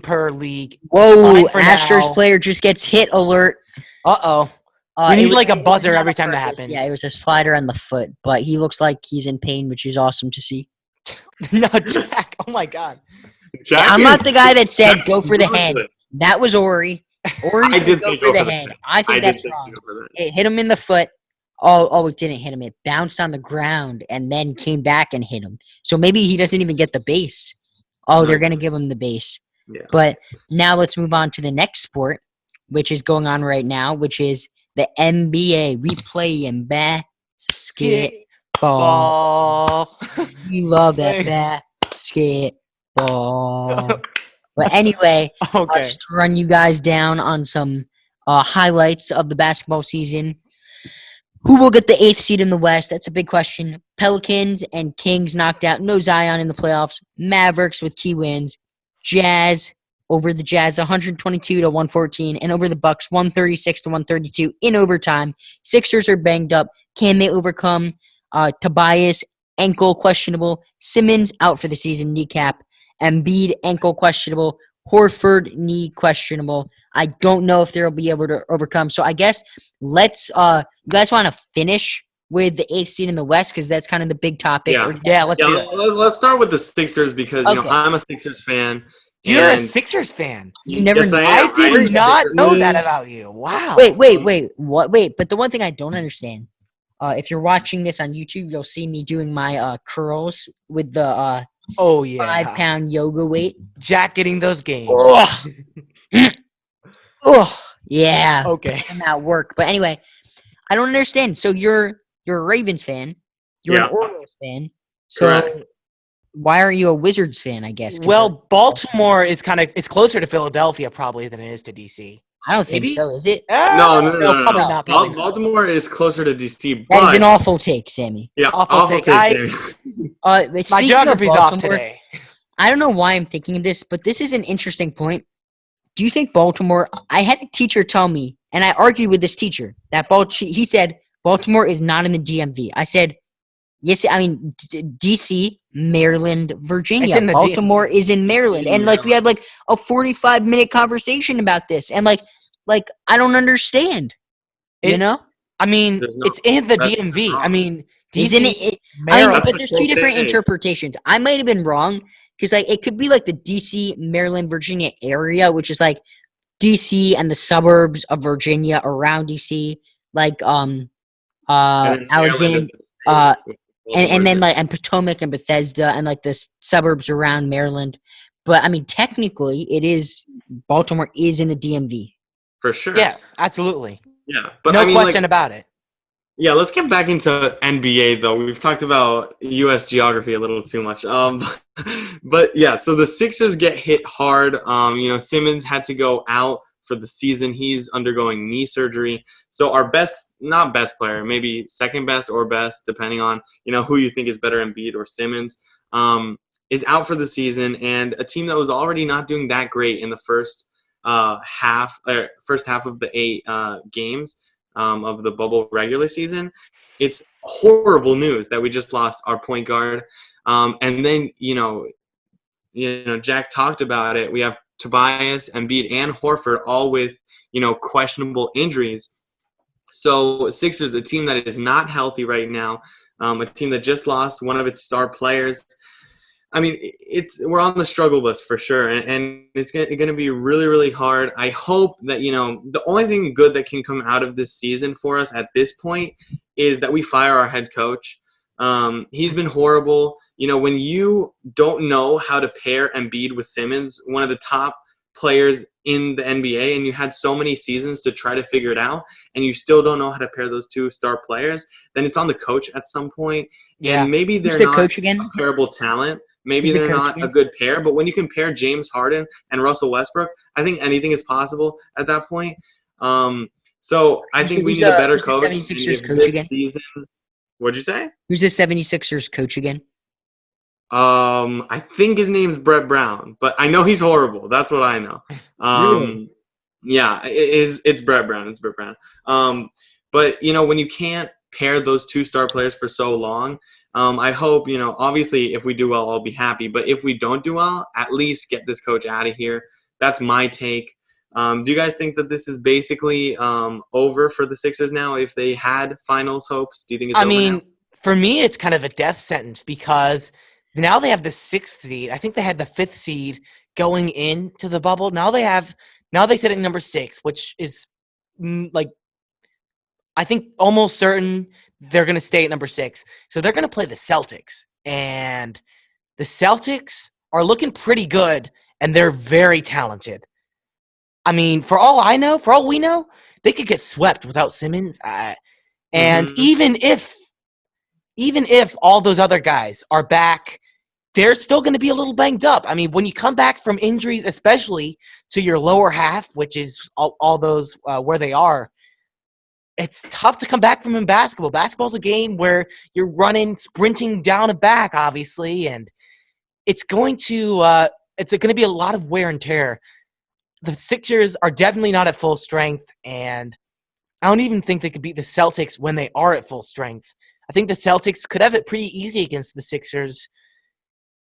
per league. Whoa, for Astros now. player just gets hit alert. Uh-oh. We It need was- like a it was buzzer not every on time that purpose. happens. Yeah, it was a slider on the foot, but he looks like he's in pain, which is awesome to see. No, Jack. Oh, my God. Jack I'm is- not the guy that said Jack go is for the ruthless. head. That was Ori. Ori I said did go say for the head. I think that's say wrong. go for that. It hit him in the foot. Oh, it didn't hit him. It bounced on the ground and then came back and hit him. So maybe he doesn't even get the base. Oh, they're going to give him the base. Yeah. But now let's move on to the next sport, which is going on right now, which is the NBA. We play in basketball. Ball. We love that Hey. basketball. But anyway, Okay. just to run you guys down on some highlights of the basketball season. Who will get the 8th seed in the West? That's a big question. Pelicans and Kings knocked out. No Zion in the playoffs. Mavericks with key wins. Jazz over the Jazz 122 to 114, and over the Bucks 136 to 132 in overtime. Sixers are banged up. Can they overcome Tobias ankle questionable? Simmons out for the season, kneecap. Embiid ankle questionable. Horford knee questionable. I don't know if they'll be able to overcome. So I guess let's you guys want to finish with the 8th seed in the West because that's kind of the big topic. Yeah. Or- Yeah, let's do it. Let's start with the Sixers because Okay. I'm a Sixers fan. You're a and- Sixers fan. You never Yes, I I am. did am a not Sixers know fan. that about you. Wow. Wait. What? Wait. But the one thing I don't understand, if you're watching this on YouTube, you'll see me doing my curls with the Oh, yeah. 5-pound yoga weight. Jack getting those games. Oh, yeah. Okay. I'm at work. But anyway, I don't understand. So you're a Ravens fan. You're Yeah. an Orioles fan. So Correct. why aren't you a Wizards fan, I guess? 'Cause Well, Baltimore is it's closer to Philadelphia probably than it is to DC. I don't think maybe? so, is it? No, Probably not. Probably not. Baltimore is closer to DC, That is but an awful take, Sammy. yeah, awful take. Sammy. My My geography's off today. I don't know why I'm thinking of this, but this is an interesting point. Do you think Baltimore? I had a teacher tell me, and I argued with this teacher that he said Baltimore is not in the DMV. I said, yes. I mean, DC, Maryland, Virginia. It's in the Baltimore is in Maryland, and like we had like a 45-minute conversation about this, and like I don't understand. You know, I mean, There's no- it's in the that's DMV. wrong. I mean, isn't DC, it? Maryland. But there's two different Okay. interpretations. I might have been wrong because like it could be like the DC, Maryland, Virginia area, which is like DC and the suburbs of Virginia around DC, like And then Alexander, Maryland and then like and Potomac and Bethesda and like the suburbs around Maryland. But I mean, technically, it is Baltimore is in the DMV. for sure. Yes, absolutely. Yeah, but No I mean, question about it. Yeah, let's get back into NBA though. We've talked about U.S. geography a little too much. But yeah, so the Sixers get hit hard. Simmons had to go out for the season. He's undergoing knee surgery. So our not best player, maybe second best or best, depending on who you think is better, Embiid or Simmons, is out for the season. And a team that was already not doing that great in the first half of the 8 games. Of the bubble regular season, it's horrible news that we just lost our point guard. And then Jack talked about it. We have Tobias, Embiid, and Horford all with questionable injuries. So Sixers, a team that is not healthy right now, a team that just lost one of its star players. I mean, we're on the struggle bus for sure, and it's going to be really, really hard. I hope that, the only thing good that can come out of this season for us at this point is that we fire our head coach. He's been horrible. When you don't know how to pair Embiid with Simmons, one of the top players in the NBA, and you had so many seasons to try to figure it out, and you still don't know how to pair those two star players, then it's on the coach at some point. Yeah. And maybe they're Who's the not coach again? comparable talent. Maybe Who's the they're coach not again? a good pair, but when you compare James Harden and Russell Westbrook, I think anything is possible at that point. So I think we need a better coach. Who's the And 76ers if coach this again? season, what'd you say? Who's the 76ers coach again? I think his name's Brett Brown, but I know he's horrible. That's what I know. Really? Yeah, it's Brett Brown. It's Brett Brown. But when you can't pair those two star players for so long, I hope obviously if we do well, I'll be happy. But if we don't do well, at least get this coach out of here. That's my take. Do you guys think that this is basically over for the Sixers now? If they had finals hopes, do you think it's over now? For me, it's kind of a death sentence because now they have the 6th seed. I think they had the 5th seed going into the bubble. Now they sit at number 6, which is I think almost certain they're going to stay at number 6. So they're going to play the Celtics, and the Celtics are looking pretty good, and they're very talented. I mean, for all we know, they could get swept without Simmons. And even if all those other guys are back, they're still going to be a little banged up. I mean, when you come back from injuries, especially to your lower half, which is all those where they are, it's tough to come back from in basketball. Basketball's a game where you're sprinting down and back, obviously, and it's going to be a lot of wear and tear. The Sixers are definitely not at full strength, and I don't even think they could beat the Celtics when they are at full strength. I think the Celtics could have it pretty easy against the Sixers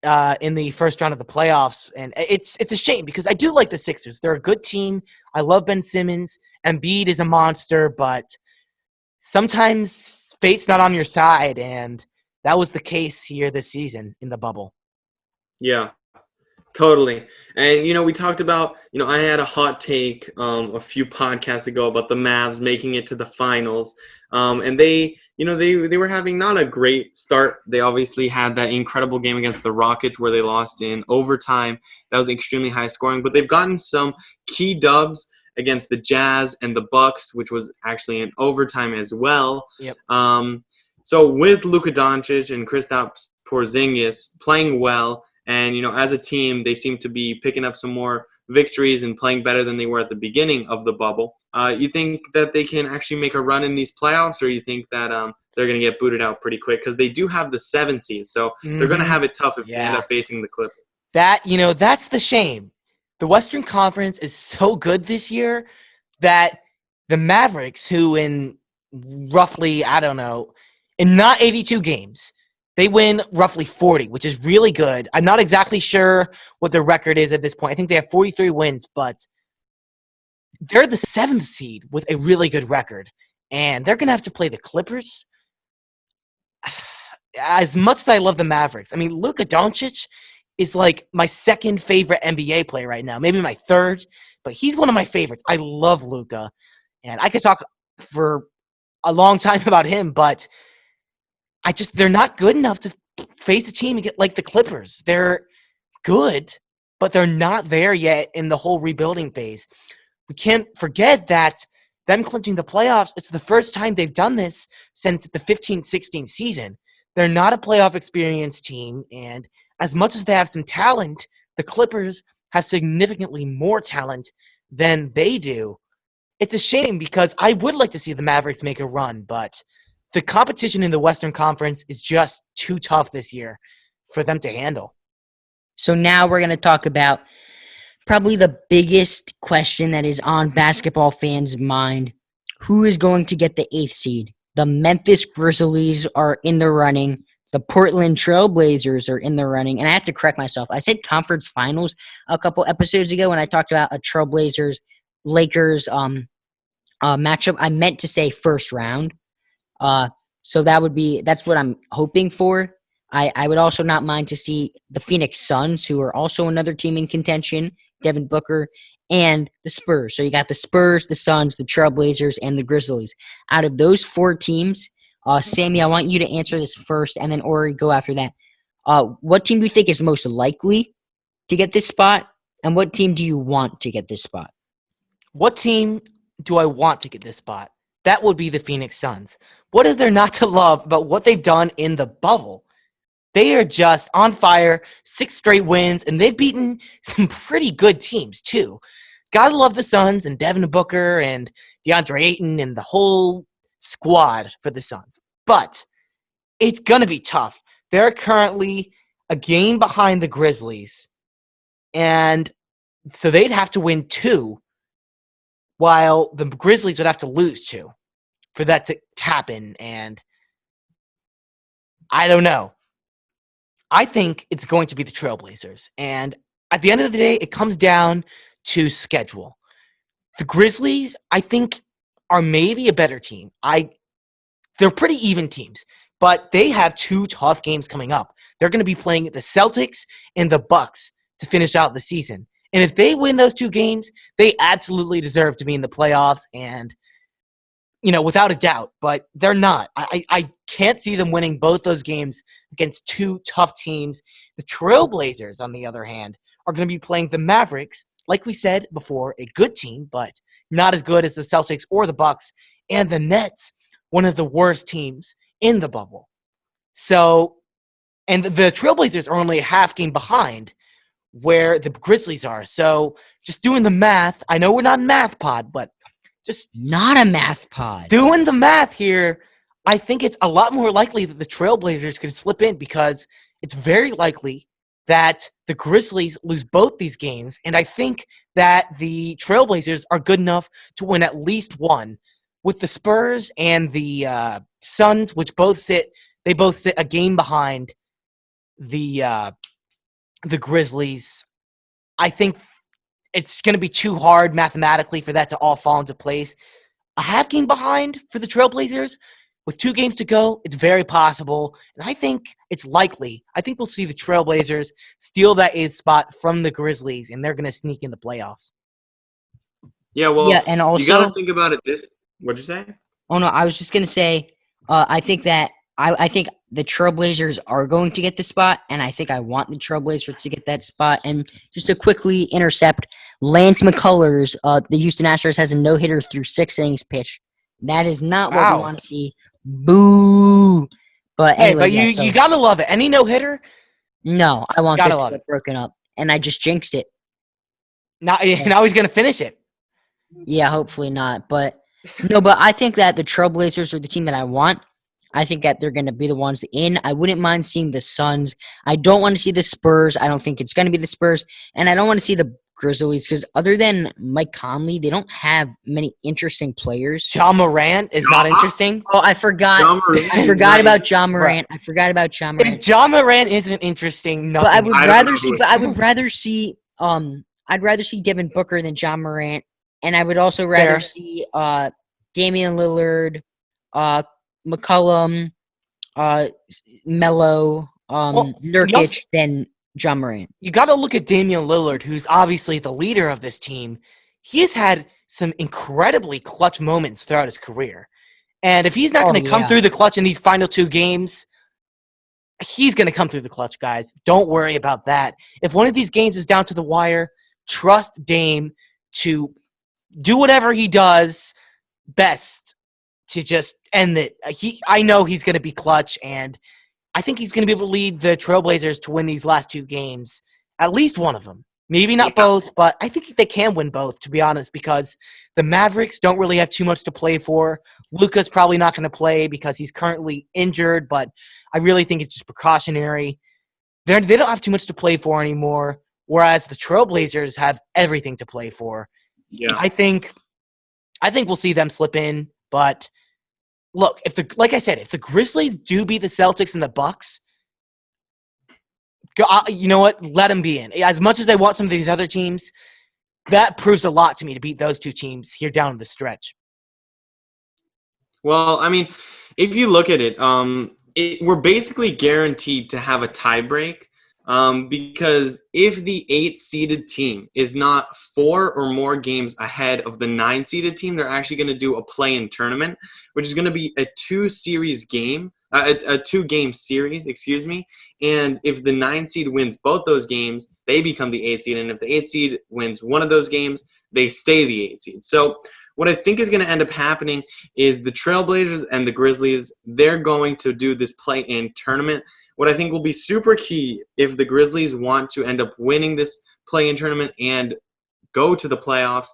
in the first round of the playoffs, and it's a shame because I do like the Sixers. They're a good team. I love Ben Simmons. Embiid is a monster, but sometimes fate's not on your side, and that was the case here this season in the bubble. Yeah. Totally. And, we talked about, I had a hot take a few podcasts ago about the Mavs making it to the finals. And they were having not a great start. They obviously had that incredible game against the Rockets where they lost in overtime. That was extremely high scoring. But they've gotten some key dubs against the Jazz and the Bucks, which was actually in overtime as well. Yep. So with Luka Doncic and Kristaps Porzingis playing well, and, as a team, they seem to be picking up some more victories and playing better than they were at the beginning of the bubble. You think that they can actually make a run in these playoffs, or you think that they're going to get booted out pretty quick? Because they do have the 7th seed, so they're going to have it tough if they end up facing the Clippers. That's the shame. The Western Conference is so good this year that the Mavericks, who in roughly, in not 82 games, they win roughly 40, which is really good. I'm not exactly sure what their record is at this point. I think they have 43 wins, but they're the 7th seed with a really good record. And they're going to have to play the Clippers. As much as I love the Mavericks, Luka Doncic is like my second favorite NBA player right now, maybe my third, but he's one of my favorites. I love Luka, and I could talk for a long time about him, but they're not good enough to face a team like the Clippers. They're good, but they're not there yet in the whole rebuilding phase. We can't forget that them clinching the playoffs, it's the first time they've done this since the 15-16 season. They're not a playoff experienced team, and as much as they have some talent, the Clippers have significantly more talent than they do. It's a shame because I would like to see the Mavericks make a run, but the competition in the Western Conference is just too tough this year for them to handle. So now we're going to talk about probably the biggest question that is on basketball fans' mind. Who is going to get the 8th seed? The Memphis Grizzlies are in the running. The Portland Trail Blazers are in the running. And I have to correct myself. I said conference finals a couple episodes ago when I talked about a Trailblazers-Lakers matchup. I meant to say first round. So that's what I'm hoping for. I would also not mind to see the Phoenix Suns, who are also another team in contention, Devin Booker, and the Spurs. So you got the Spurs, the Suns, the Trailblazers, and the Grizzlies. Out of those 4 teams, Sammy, I want you to answer this first, and then Ori go after that. What team do you think is most likely to get this spot, and what team do you want to get this spot? What team do I want to get this spot? That would be the Phoenix Suns. What is there not to love about what they've done in the bubble? They are just on fire, 6 straight wins, and they've beaten some pretty good teams, too. gotta love the Suns and Devin Booker and DeAndre Ayton and the whole squad for the Suns. But it's going to be tough. They're currently a game behind the Grizzlies, and so they'd have to win 2, while the Grizzlies would have to lose 2 for that to happen, and I don't know. I think it's going to be the Trailblazers, and at the end of the day, it comes down to schedule. The Grizzlies, I think, are maybe a better team. They're pretty even teams, but they have 2 tough games coming up. They're going to be playing the Celtics and the Bucks to finish out the season. And if they win those 2 games, they absolutely deserve to be in the playoffs and, without a doubt, but they're not. I can't see them winning both those games against 2 tough teams. The Trailblazers, on the other hand, are going to be playing the Mavericks, like we said before, a good team, but not as good as the Celtics or the Bucks, and the Nets, one of the worst teams in the bubble. So, and the Trailblazers are only a half game behind where the Grizzlies are. So, just doing the math, I know we're not a math pod, but just not a math pod. Doing the math here, I think it's a lot more likely that the Trailblazers could slip in because it's very likely that the Grizzlies lose both these games, and I think that the Trailblazers are good enough to win at least one. With the Spurs and the Suns, which both sit a game behind the Grizzlies. I think it's going to be too hard mathematically for that to all fall into place. A half game behind for the Trailblazers with 2 games to go, it's very possible, and I think it's likely. I think we'll see the Trailblazers steal that 8th spot from the Grizzlies, and they're going to sneak in the playoffs. Yeah, well, and also, you got to think about it. What'd you say? Oh, no, I was just going to say, I think that I think the Trailblazers are going to get the spot, and I think I want the Trailblazers to get that spot. And just to quickly intercept, Lance McCullers, the Houston Astros, has a no-hitter through 6 innings pitched. That is not what we want to see. Boo! But anyway, you got to love it. Any no-hitter? No, I want this to get broken up, and I just jinxed it. Now he's going to finish it. Yeah, hopefully not, but... No, but I think that the Trailblazers are the team that I want. I think that they're going to be the ones in. I wouldn't mind seeing the Suns. I don't want to see the Spurs. I don't think it's going to be the Spurs. And I don't want to see the Grizzlies because other than Mike Conley, they don't have many interesting players. Ja Morant is not interesting. Oh, I forgot. I forgot about Ja Morant. I forgot about Ja Morant. If Ja Morant isn't interesting, nothing. But I would rather see Devin Booker than Ja Morant. And I would also rather see Damian Lillard, McCollum, Melo, Nurkic than Ja Morant. You got to look at Damian Lillard, who's obviously the leader of this team. He has had some incredibly clutch moments throughout his career. And if he's not going to come through the clutch in these final 2 games, he's going to come through the clutch, guys. Don't worry about that. If one of these games is down to the wire, trust Dame to do whatever he does best to just end it. I know he's going to be clutch, and I think he's going to be able to lead the Trailblazers to win these last 2 games, at least one of them. Maybe not both, but I think they can win both, to be honest, because the Mavericks don't really have too much to play for. Luka's probably not going to play because he's currently injured, but I really think it's just precautionary. They don't have too much to play for anymore, whereas the Trailblazers have everything to play for. Yeah, I think we'll see them slip in, but look, like I said, if the Grizzlies do beat the Celtics and the Bucks, you know what? Let them be in. As much as they want some of these other teams, that proves a lot to me to beat those 2 teams here down the stretch. Well, I mean, if you look at it, we're basically guaranteed to have a tie break. Because if the 8-seeded team is not 4 or more games ahead of the 9-seeded team, they're actually going to do a play-in tournament, which is going to be a 2-game series, excuse me. And if the 9-seed wins both those games, they become the 8-seed. And if the 8-seed wins one of those games, they stay the 8-seed. So what I think is going to end up happening is the Trailblazers and the Grizzlies, they're going to do this play-in tournament. What I think will be super key if the Grizzlies want to end up winning this play-in tournament and go to the playoffs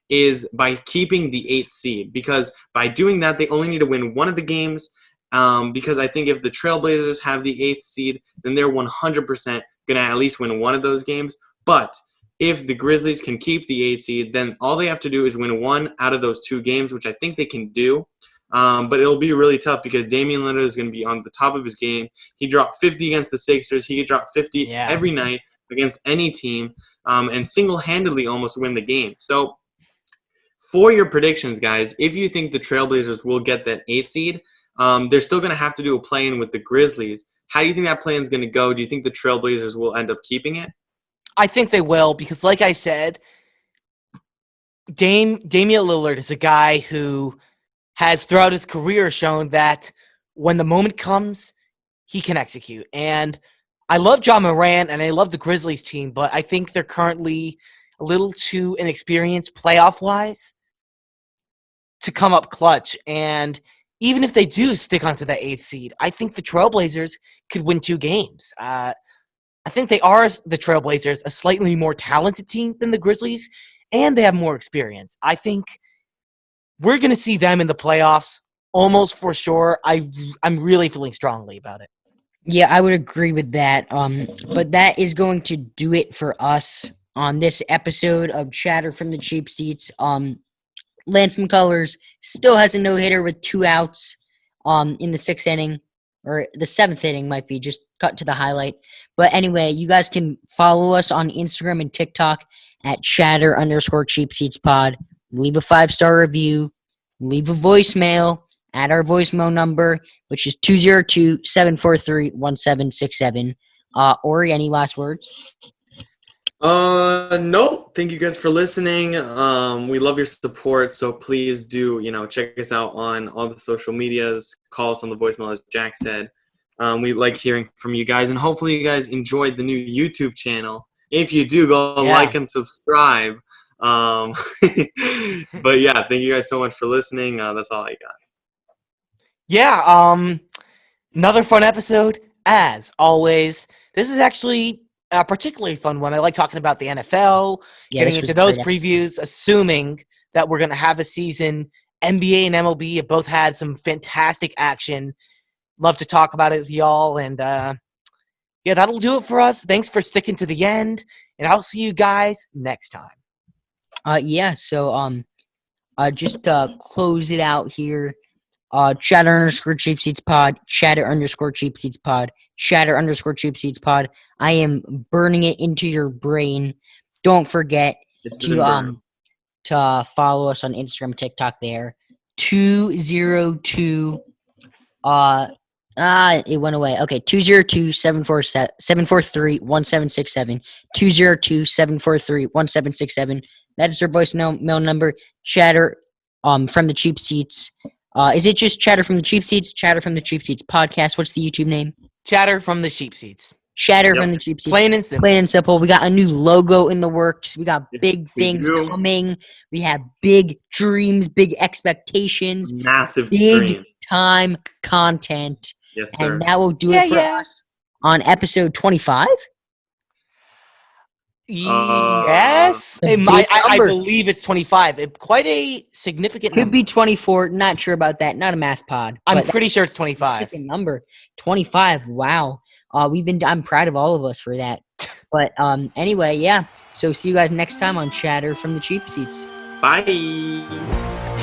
is by keeping the 8th seed, because by doing that, they only need to win one of the games. Because I think if the Trailblazers have the 8th seed, then they're 100% going to at least win one of those games. But if the Grizzlies can keep the 8th seed, then all they have to do is win one out of those 2 games, which I think they can do. But it'll be really tough because Damian Lillard is going to be on the top of his game. He dropped 50 against the Sixers. He could drop 50 every night against any team, and single-handedly almost win the game. So for your predictions, guys, if you think the Trailblazers will get that 8th seed, they're still going to have to do a play-in with the Grizzlies. How do you think that play-in is going to go? Do you think the Trailblazers will end up keeping it? I think they will because, like I said, Damian Lillard is a guy who has throughout his career shown that when the moment comes, he can execute. And I love John Morant and I love the Grizzlies team, but I think they're currently a little too inexperienced playoff-wise to come up clutch. And even if they do stick onto the 8th seed, I think the Trailblazers could win 2 games. I think they are, the Trailblazers, a slightly more talented team than the Grizzlies, and they have more experience. I think we're going to see them in the playoffs almost for sure. I'm really feeling strongly about it. Yeah, I would agree with that. But that is going to do it for us on this episode of Chatter from the Cheap Seats. Lance McCullers still has a no-hitter with 2 outs in the 6th inning, or the 7th inning might be, just cut to the highlight. But anyway, you guys can follow us on Instagram and TikTok at chatter_cheapseatspod. Leave a 5-star review. Leave a voicemail at our voicemail number, which is 202-743-1767. Ori, any last words? No. Thank you guys for listening. We love your support, so please do, check us out on all the social medias. Call us on the voicemail, as Jack said. We like hearing from you guys, and hopefully you guys enjoyed the new YouTube channel. If you do, go like and subscribe. But yeah, thank you guys so much for listening. That's all I got. Yeah, another fun episode, as always. This is actually a particularly fun one. I like talking about the NFL, getting into those previews, assuming that we're going to have a season. NBA and MLB have both had some fantastic action. Love to talk about it with y'all. And, yeah, that'll do it for us. Thanks for sticking to the end, and I'll see you guys next time. Just to close it out here, chatter_cheapseatspod, chatter_cheapseatspod, chatter_cheapseatspod. I am burning it into your brain. Don't forget to follow us on Instagram, TikTok there. 202 it went away. Okay, 202-743-1767. 202-743-1767. That is our voicemail number. Chatter from the Cheap Seats. Is it just Chatter from the Cheap Seats? Chatter from the Cheap Seats podcast. What's the YouTube name? Chatter from the Cheap Seats. Chatter from the Cheap Seats. Plain and simple. Plain and simple. We got a new logo in the works. We got big things coming. We have big dreams, big expectations. Massive big time content. Yes, sir. And that will do it for us on episode 25. Yes. I believe it's 25. Quite a significant number. Could be 24. Not sure about that. Not a math pod. I'm pretty sure it's 25. Number 25. Wow. I'm proud of all of us for that. But anyway, yeah. So see you guys next time on Chatter from the Cheap Seats. Bye.